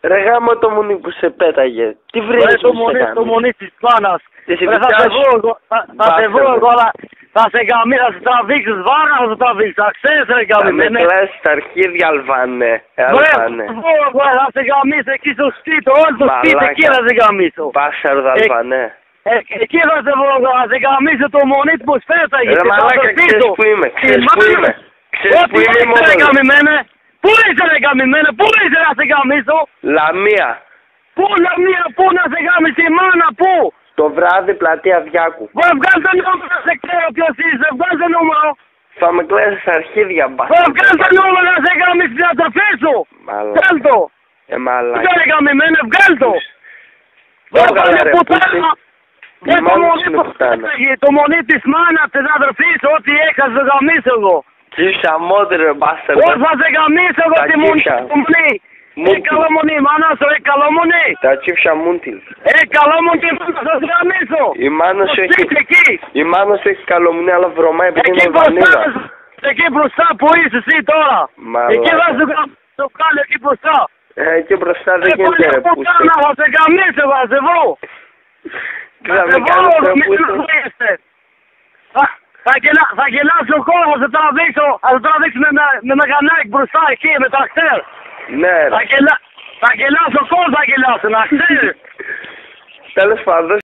Ρε γάμο το μουνί που σε πέταγε. Τι βρήκες το μουνί της μάνας. Θα σε βγω εγώ, αλλά θα σε γαμίσω, θα σε τραβήξεις βάρα, θα σε τραβήξεις. Θα ξέρεις ρε γαμημένε. Θα με κλάσεις στα αρχίδια, Αλβανέ. Θα σε γαμίσω εκεί στο σπίτι, όλο το σπίτι, εκεί θα σε γαμίσω. Πάσαρδ, Αλβανέ. Εκεί θα σε βγω, θα σε γαμίσω το μουνί που σε πέταγε. Ρε μαλάκα, ξέρεις που είμαι, ξέρεις που είμαι. Ξέρεις που είμαι μόνος. Πού είσαι ρε γαμημένε, πού είσαι να σε γαμίσω. Λαμία. Πού Λαμία, πού να σε γάμισε η μάνα, πού. Το βράδυ πλατεία Διάκου. Βγάλ' το νούμερο, να σε ξέρω ποιος είσαι, βγάλ' το νούμερο. Θα με κλαίσεις στα αρχίδια, μπάστα. Βγάλ' το νούμερο να σε γάμισε την αδερφή σου. Βγάλ' το. Μαλάκα. Βγάλ' γαμημένε, βγάλ' το. Βγάλε ρε πουτάνα. Το μονί της μάνας, της αδερφής, ό,τι έχασε το γαμίσω εγώ. Τσίψα μόντρε, μπάστα. Πώς θα σε γαμίσω εγώ τη μονή. Καλό μονή, μάνα σου, καλό μονή. Τα τσίψα μούντιλ. Καλό μονή, μάνα σου, γαμίσω. Η μάνα σου έχει καλό μονή, αλλά βρωμάει επειδή είναι βανίδα. Εκεί μπροστά που είσαι εσύ τώρα. Εκεί θα σου κάνω, εκεί μπροστά. Εκεί μπροστά δεν γίνεται ρε πούστη. Θα σε γαμίσω, θα σε βρω. Θα σε βρω, μην είστε. Θα γελάσω ο κόσμος, θα τραβήξω με μεγανάκι μπροστά εκεί, με τα ξέρ. Ναι ρε. Θα γελάσω ο κόσμος, θα γελάσω, να ξέρεις. Τέλος πάντων.